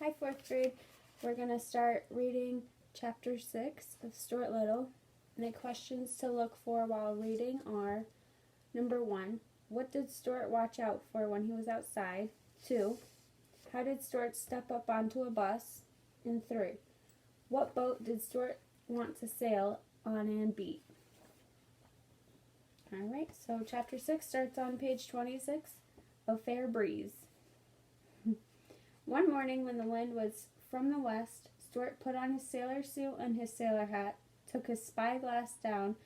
Hi, 4th grade. We're going to start reading Chapter 6 of Stuart Little. And the questions to look for while reading are: number 1, what did Stuart watch out for when he was outside? 2, how did Stuart step up onto a bus? And 3, what boat did Stuart want to sail on and beat? Alright, so Chapter 6 starts on page 26, A Fair Breeze. One morning when the wind was from the west, Stuart put on his sailor suit and his sailor hat, took his spyglass down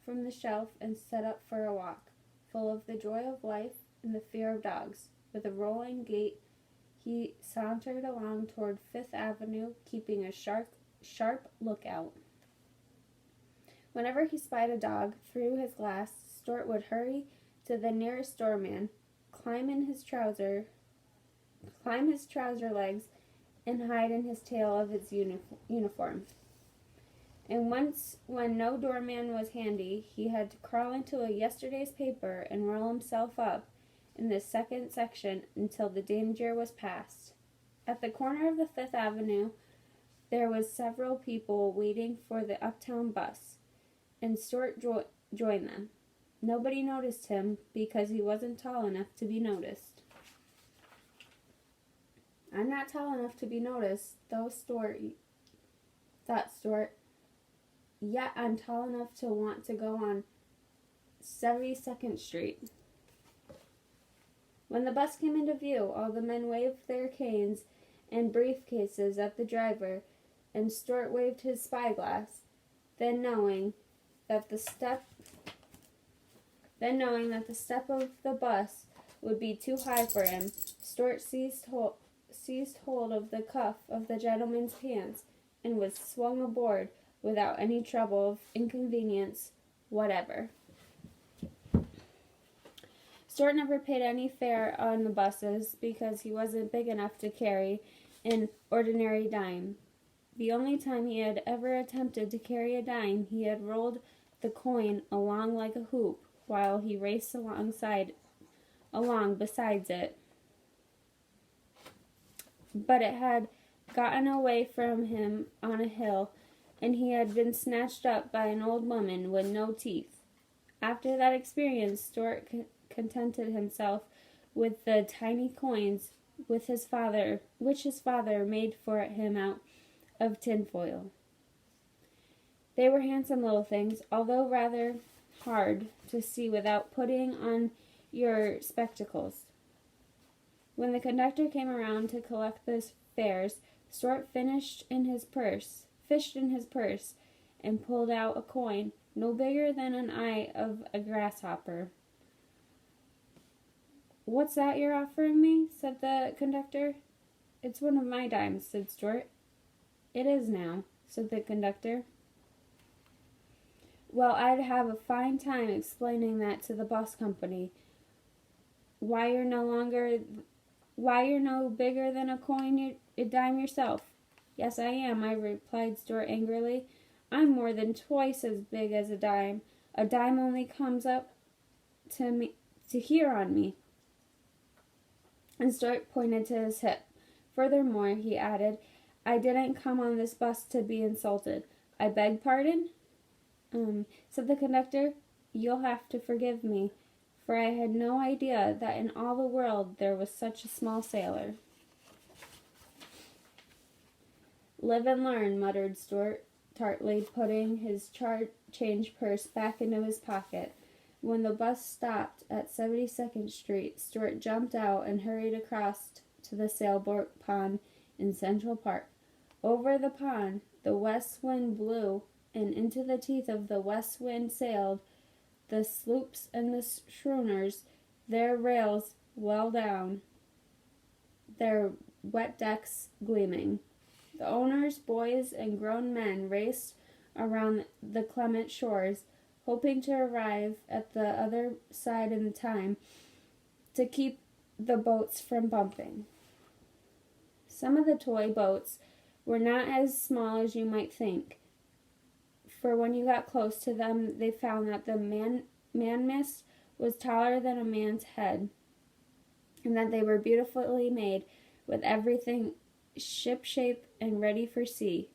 from the shelf, and set up for a walk, full of the joy of life and the fear of dogs. With a rolling gait, he sauntered along toward Fifth Avenue, keeping a sharp lookout. Whenever he spied a dog through his glass, Stuart would hurry to the nearest doorman, climb his trouser legs, and hide in his tail of his uniform. And once, when no doorman was handy, he had to crawl into a yesterday's paper and roll himself up in the second section until the danger was past. At the corner of the Fifth Avenue, there was several people waiting for the uptown bus, and Stuart joined them. Nobody noticed him because he wasn't tall enough to be noticed. I'm not tall enough to be noticed, though, thought Stuart. Yet I'm tall enough to want to go on 72nd Street. When the bus came into view, all the men waved their canes and briefcases at the driver, and Stuart waved his spyglass. Then knowing that the step of the bus would be too high for him, Stuart seized hold of the cuff of the gentleman's pants and was swung aboard without any trouble of inconvenience whatever. Stuart never paid any fare on the buses because he wasn't big enough to carry an ordinary dime. The only time he had ever attempted to carry a dime, he had rolled the coin along like a hoop while he raced along besides it. But it had gotten away from him on a hill, and he had been snatched up by an old woman with no teeth. After that experience, Stuart contented himself with the tiny coins which his father made for him out of tinfoil. They were handsome little things, although rather hard to see without putting on your spectacles. When the conductor came around to collect the fares, Stuart fished in his purse, and pulled out a coin no bigger than an eye of a grasshopper. "What's that you're offering me?" said the conductor. "It's one of my dimes," said Stuart. "It is now," said the conductor. "Well, I'd have a fine time explaining that to the bus company. Why you're no bigger than a dime yourself." "Yes, I am," replied Stuart angrily. "I'm more than twice as big as a dime. A dime only comes up to here on me." And Stuart pointed to his hip. "Furthermore," he added, "I didn't come on this bus to be insulted." "I beg pardon?" Said the conductor. "You'll have to forgive me, for I had no idea that in all the world there was such a small sailor." "Live and learn," muttered Stuart tartly, putting his change purse back into his pocket. When the bus stopped at 72nd Street, Stuart jumped out and hurried across to the sailboat pond in Central Park. Over the pond, the west wind blew, and into the teeth of the west wind sailed the sloops and the schooners, their rails well down, their wet decks gleaming. The owners, boys, and grown men raced around the clement shores, hoping to arrive at the other side in time to keep the boats from bumping. Some of the toy boats were not as small as you might think, for when you got close to them, they found that the man-mast was taller than a man's head, and that they were beautifully made with everything shipshape and ready for sea.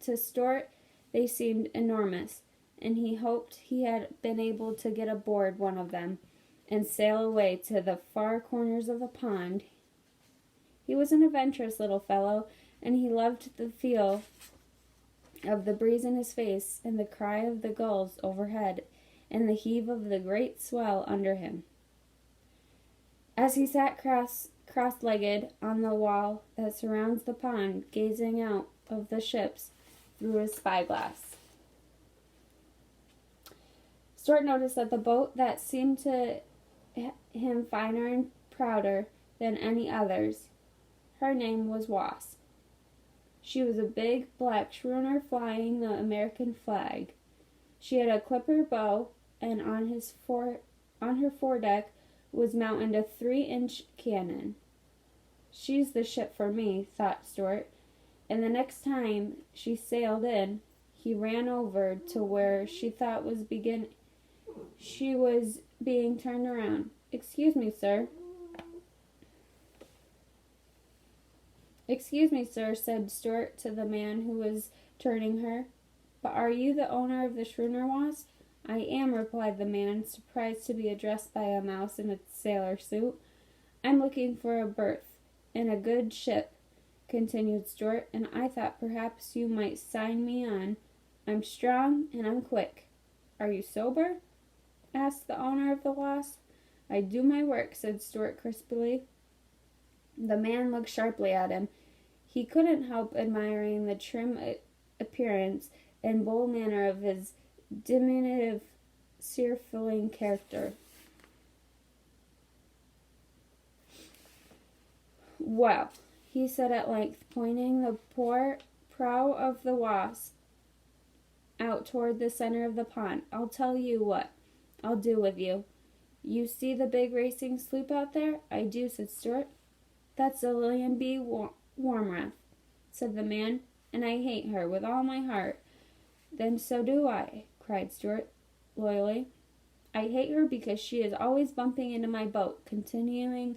To Stuart, they seemed enormous, and he hoped he had been able to get aboard one of them and sail away to the far corners of the pond. He was an adventurous little fellow, and he loved the feel of the breeze in his face, and the cry of the gulls overhead, and the heave of the great swell under him. As he sat cross-legged on the wall that surrounds the pond, gazing out of the ships through his spyglass, Stuart noticed that the boat that seemed to him finer and prouder than any others, her name was Wasp. She was a big black schooner flying the American flag. She had a clipper bow, and on her foredeck was mounted a 3-inch cannon. She's the ship for me, thought Stuart, and the next time she sailed in, he ran over to where she thought she was being turned around. Excuse me, sir, said Stuart to the man who was turning her. But are you the owner of the schooner, Wasp? I am, replied the man, surprised to be addressed by a mouse in a sailor suit. I'm looking for a berth in a good ship, continued Stuart, and I thought perhaps you might sign me on. I'm strong and I'm quick. Are you sober? Asked the owner of the Wasp. I do my work, said Stuart crisply. The man looked sharply at him. He couldn't help admiring the trim appearance and bold manner of his diminutive, seer-filling character. Well, he said at length, pointing the poor prow of the Wasp out toward the center of the pond, I'll tell you what I'll do with you. You see the big racing sloop out there? I do, said Stuart. That's the Lillian B. Warmrath, said the man, and I hate her with all my heart. Then so do I, cried Stuart, loyally. I hate her because she is always bumping into my boat, continued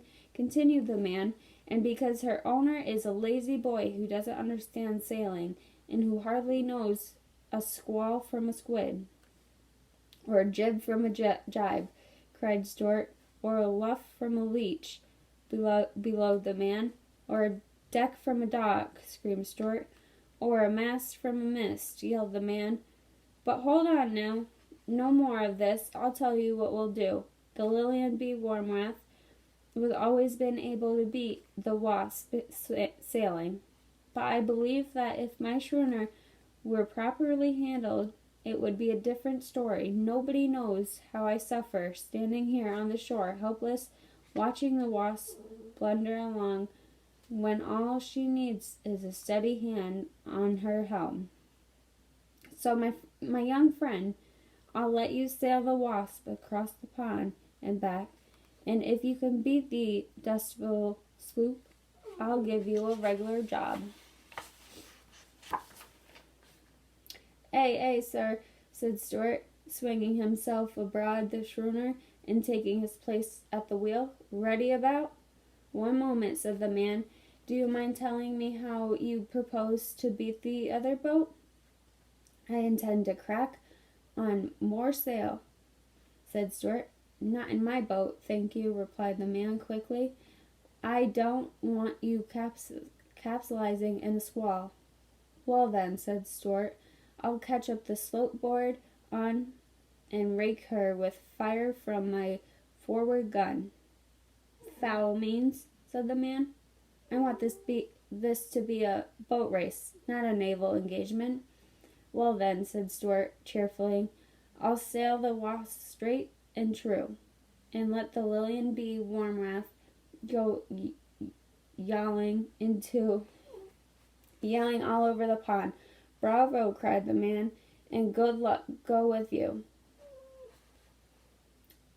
the man, and because her owner is a lazy boy who doesn't understand sailing, and who hardly knows a squall from a squid, or a jib from a jibe, cried Stuart, or a luff from a leech, bellowed the man, or a deck from a dock, screamed Stuart, or a mast from a mist, yelled the man. But hold on now, no more of this. I'll tell you what we'll do. The Lillian B. Warmrath was always been able to beat the Wasp sailing, but I believe that if my schooner were properly handled, it would be a different story. Nobody knows how I suffer, standing here on the shore, helpless, watching the Wasp blunder along, when all she needs is a steady hand on her helm. So, my young friend, I'll let you sail the Wasp across the pond and back, and if you can beat the Dustville sloop, I'll give you a regular job. Ay, sir, said Stuart, swinging himself aboard the schooner and taking his place at the wheel. Ready about? One moment, said the man. Do you mind telling me how you propose to beat the other boat? I intend to crack on more sail, said Stuart. Not in my boat, thank you, replied the man quickly. I don't want you capsizing in a squall. Well then, said Stuart, I'll catch up the slope board on and rake her with fire from my forward gun. Foul means, said the man. I want this to be a boat race, not a naval engagement. Well then, said Stuart cheerfully, I'll sail the Wasp straight and true, and let the Lillian B. Warmrath go yelling all over the pond. Bravo, cried the man, and good luck go with you.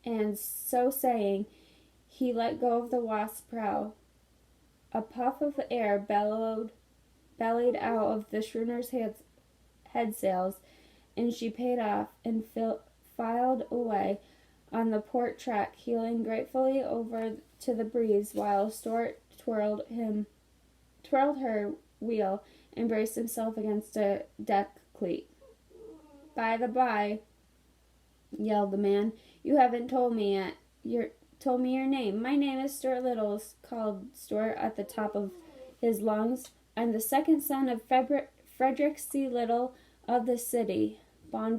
And so saying, he let go of the Wasp's prow. A puff of air bellied out of the schooner's head sails, and she paid off and filed away on the port track, heeling gratefully over to the breeze, while Stuart twirled twirled her wheel, and braced himself against a deck cleat. "By the by," yelled the man, "you haven't told me yet. Told me your name." "My name is Stuart Little," called Stuart at the top of his lungs. "I'm the second son of Frederick C. Little of the city." "Bon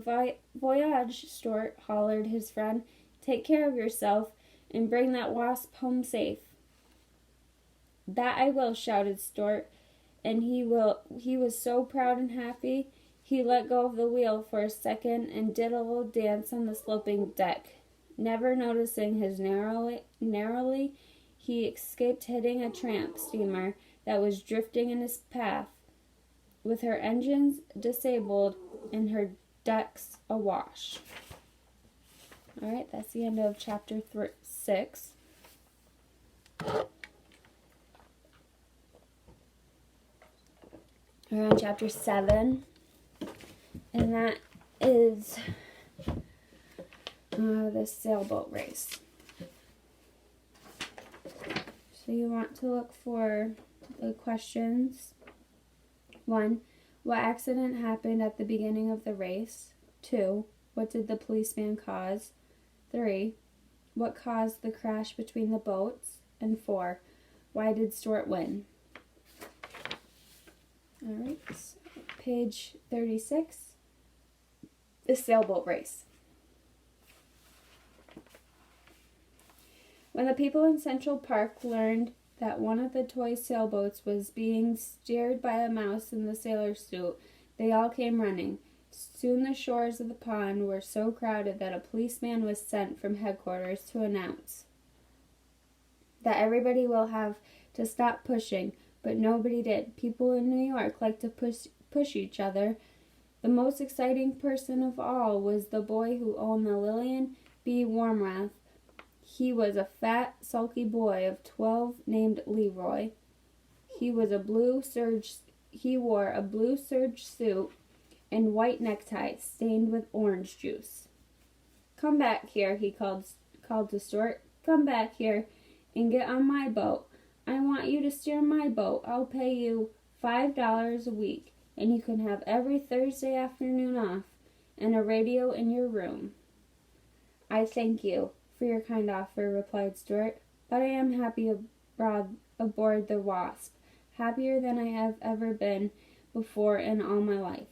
voyage," Stuart hollered his friend. "Take care of yourself, and bring that wasp home safe." "That I will," shouted Stuart, and he was so proud and happy, he let go of the wheel for a second and did a little dance on the sloping deck. Never noticing his narrowly, he escaped hitting a tramp steamer that was drifting in his path, with her engines disabled and her decks awash. All right, that's the end of chapter 6. We're on chapter 7, and that is the sailboat race. So you want to look for the questions. 1. What accident happened at the beginning of the race? 2. What did the policeman cause? 3. What caused the crash between the boats? And 4. Why did Stuart win? Alright, so page 36. The sailboat race. When the people in Central Park learned that one of the toy sailboats was being steered by a mouse in the sailor's suit, they all came running. Soon the shores of the pond were so crowded that a policeman was sent from headquarters to announce that everybody will have to stop pushing, but nobody did. People in New York like to push each other. The most exciting person of all was the boy who owned the Lillian B. Warmrath. He was a fat, sulky boy of 12 named Leroy. He wore a blue serge suit and white necktie stained with orange juice. "Come back here," he called to Stuart. "Come back here and get on my boat. I want you to steer my boat. I'll pay you $5 a week, and you can have every Thursday afternoon off, and a radio in your room." "I thank you for your kind offer," replied Stuart, "but I am happy aboard the Wasp, happier than I have ever been before in all my life."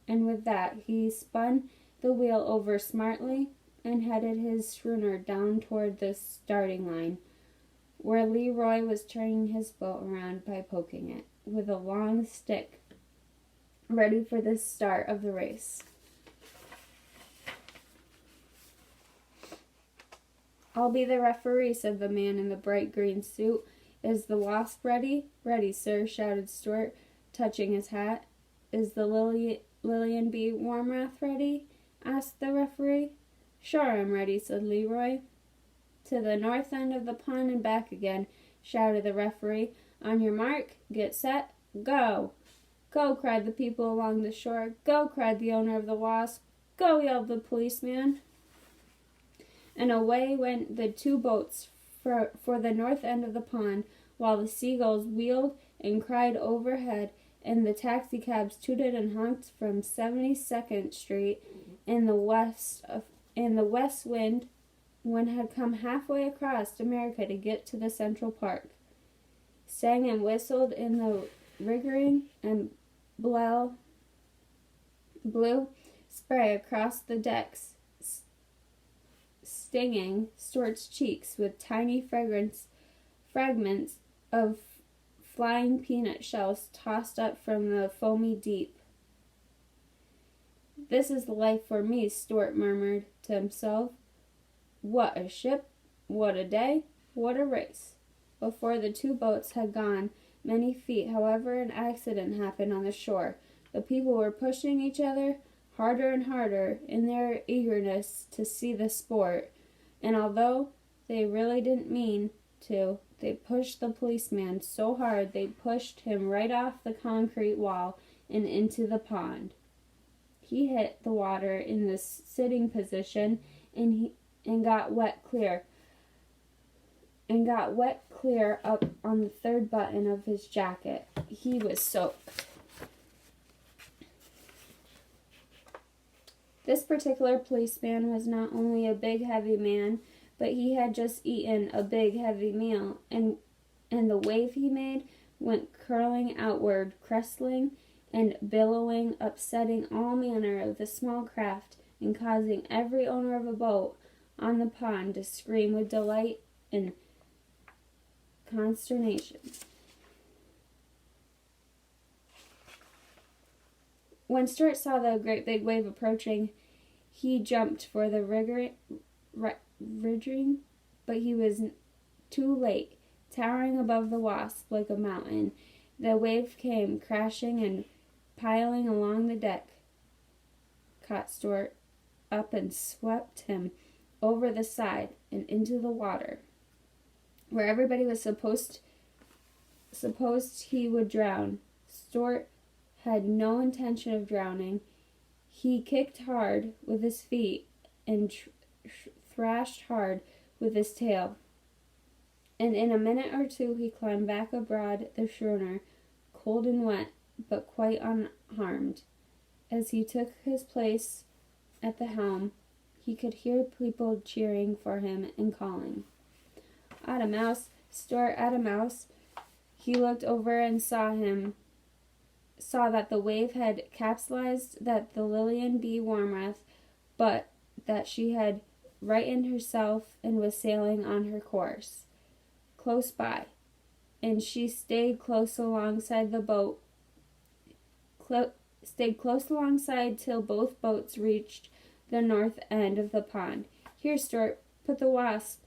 And with that, he spun the wheel over smartly and headed his schooner down toward the starting line, where Leroy was turning his boat around by poking it with a long stick, ready for the start of the race. "I'll be the referee," said the man in the bright green suit. "Is the Wasp ready?" "Ready, sir," shouted Stuart, touching his hat. "Is the Lillian B. Warmrath ready?" asked the referee. "Sure, I'm ready," said Leroy. "To the north end of the pond and back again," shouted the referee. "On your mark, get set, go!" "Go!" cried the people along the shore. "Go!" cried the owner of the Wasp. "Go!" yelled the policeman. And away went the two boats for the north end of the pond, while the seagulls wheeled and cried overhead, and the taxicabs tooted and honked from 72nd Street, and the west wind had come halfway across America to get to the Central Park, sang and whistled in the rigging, and blew spray across the decks, stinging Stuart's cheeks with tiny fragments of flying peanut shells tossed up from the foamy deep. "This is the life for me," Stuart murmured to himself. "What a ship, what a day, what a race." Before the two boats had gone many feet, however, an accident happened on the shore. The people were pushing each other harder and harder in their eagerness to see the sport, and although they really didn't mean to, they pushed the policeman so hard they pushed him right off the concrete wall and into the pond. He hit the water in the sitting position and got wet clear. and got wet clear up on the third button of his jacket. He was soaked. This particular policeman was not only a big, heavy man, but he had just eaten a big, heavy meal, and the wave he made went curling outward, cresting and billowing, upsetting all manner of the small craft, and causing every owner of a boat on the pond to scream with delight and consternation. When Stuart saw the great big wave approaching, he jumped for the rigging, but he was too late. Towering above the Wasp like a mountain, the wave came crashing and piling along the deck, caught Stuart up and swept him over the side and into the water, where everybody was supposed he would drown. Stuart had no intention of drowning. He kicked hard with his feet and thrashed hard with his tail. And in a minute or two he climbed back aboard the schooner, cold and wet, but quite unharmed. As he took his place at the helm, he could hear people cheering for him and calling, "Atta Mouse, Stuart, atta Mouse." He looked over and saw that the wave had capsized that the Lilian B. Warmrath, but that she had righted herself and was sailing on her course close by, and she stayed close alongside the boat. Stayed close alongside till both boats reached the north end of the pond. "Here, Stuart, put the Wasp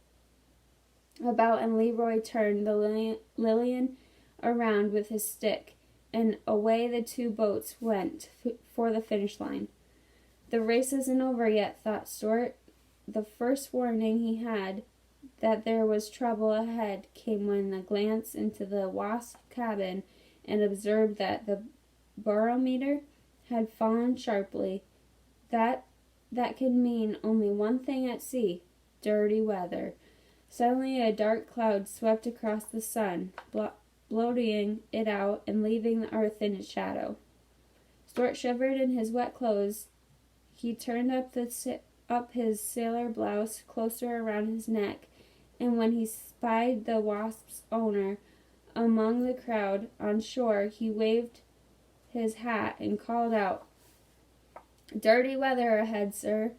about," and Leroy turned the Lilian around with his stick, and away the two boats went for the finish line. The race isn't over yet, thought Stuart. The first warning he had that there was trouble ahead came when the glance into the Wasp cabin and observed that the barometer had fallen sharply. That could mean only one thing at sea: dirty weather. Suddenly a dark cloud swept across the sun, blotting it out and leaving the earth in its shadow. Stuart shivered in his wet clothes. He turned up his sailor blouse closer around his neck, and when he spied the Wasp's owner among the crowd on shore, he waved his hat and called out, "Dirty weather ahead, sir.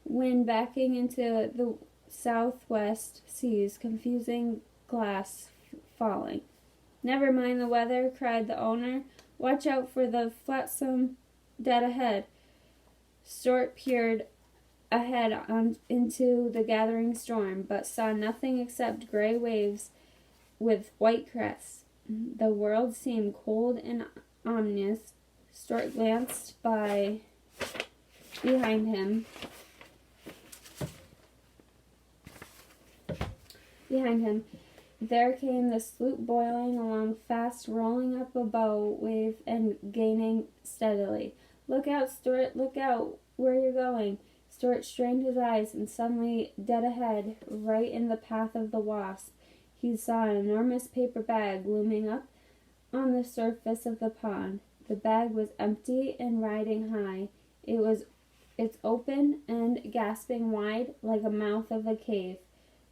Wind backing into the southwest seas, confusing glass falling." "Never mind the weather," cried the owner. "Watch out for the flotsam dead ahead." Stuart peered ahead into the gathering storm, but saw nothing except gray waves with white crests. The world seemed cold and ominous. Stuart glanced behind him. There came the sloop boiling along fast, rolling up a bow wave and gaining steadily. "Look out, Stuart, look out where you're going." Stuart strained his eyes, and suddenly, dead ahead, right in the path of the Wasp, he saw an enormous paper bag looming up on the surface of the pond. The bag was empty and riding high. It's open and gasping wide like the mouth of a cave.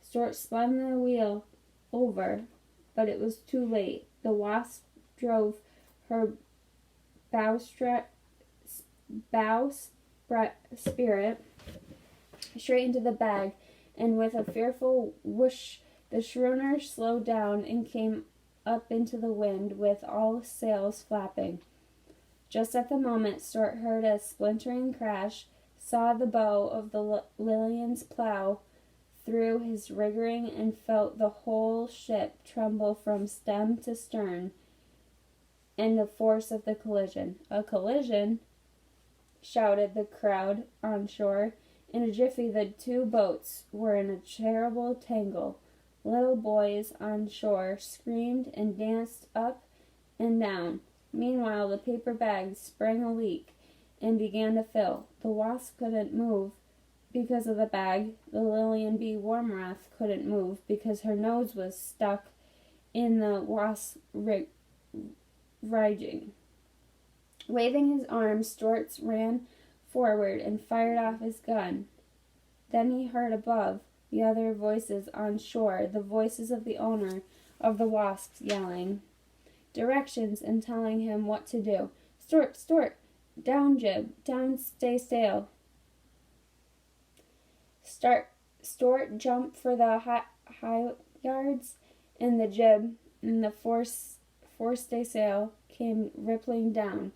Stuart spun the wheel over, but it was too late. The Wasp drove her bowsprit straight into the bag, and with a fearful whoosh, the schooner slowed down and came up into the wind with all sails flapping. Just at the moment, Stuart heard a splintering crash, saw the bow of the Lilian's plow through his rigging, and felt the whole ship tremble from stem to stern in the force of the collision. "A collision!" shouted the crowd on shore. In a jiffy the two boats were in a terrible tangle. Little boys on shore screamed and danced up and down. Meanwhile the paper bag sprang a leak and began to fill. The Wasp couldn't move, because of the bag, the Lillian B. Warmrath couldn't move because her nose was stuck in the wasp's rigging. Waving his arms, Stuart ran forward and fired off his gun. Then he heard above the other voices on shore, the voices of the owner of the wasps yelling directions and telling him what to do. Stuart, Stuart, down jib, down stay sail. Stuart jumped for the high yards, and the jib and the forestaysail came rippling down.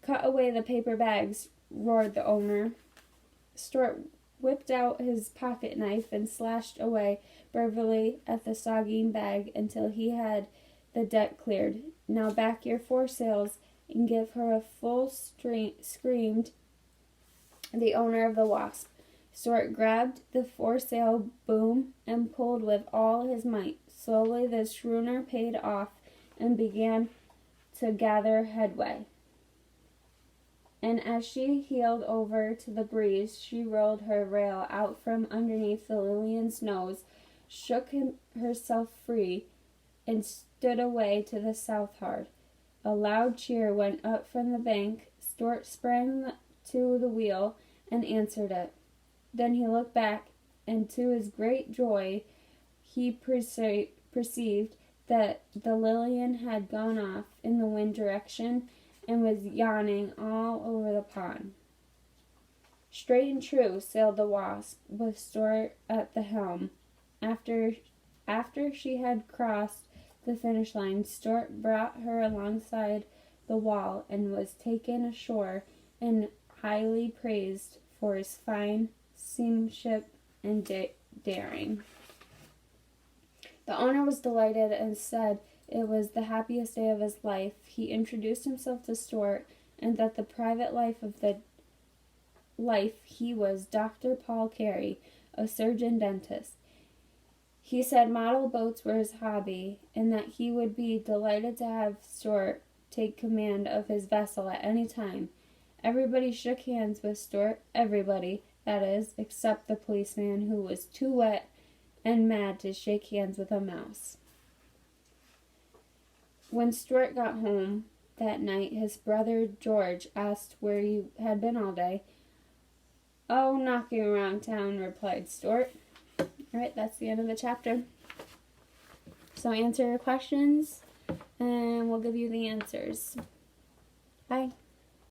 Cut away the paper bags, roared the owner. Stuart whipped out his pocket knife and slashed away bravely at the sagging bag until he had the deck cleared. Now back your foresails and give her a full screamed the owner of the Wasp. Stuart grabbed the foresail boom and pulled with all his might. Slowly the schooner paid off and began to gather headway. And as she heeled over to the breeze, she rolled her rail out from underneath the Lillian's nose, shook herself free, and stood away to the southward. A loud cheer went up from the bank. Stuart sprang to the wheel and answered it. Then he looked back, and to his great joy, he perceived that the Lillian had gone off in the wind direction and was yawning all over the pond. Straight and true sailed the Wasp, with Stuart at the helm. After she had crossed the finish line, Stuart brought her alongside the wall and was taken ashore and highly praised for his fine seamanship and daring. The owner was delighted and said it was the happiest day of his life. He introduced himself to Stuart, and that the private life he was Dr. Paul Carey, a surgeon dentist. He said model boats were his hobby, and that he would be delighted to have Stuart take command of his vessel at any time. Everybody shook hands with Stuart, everybody, that is, except the policeman, who was too wet and mad to shake hands with a mouse. When Stuart got home that night, his brother George asked where he had been all day. "Oh, knocking around town," replied Stuart. All right, that's the end of the chapter. So answer your questions, and we'll give you the answers. Bye.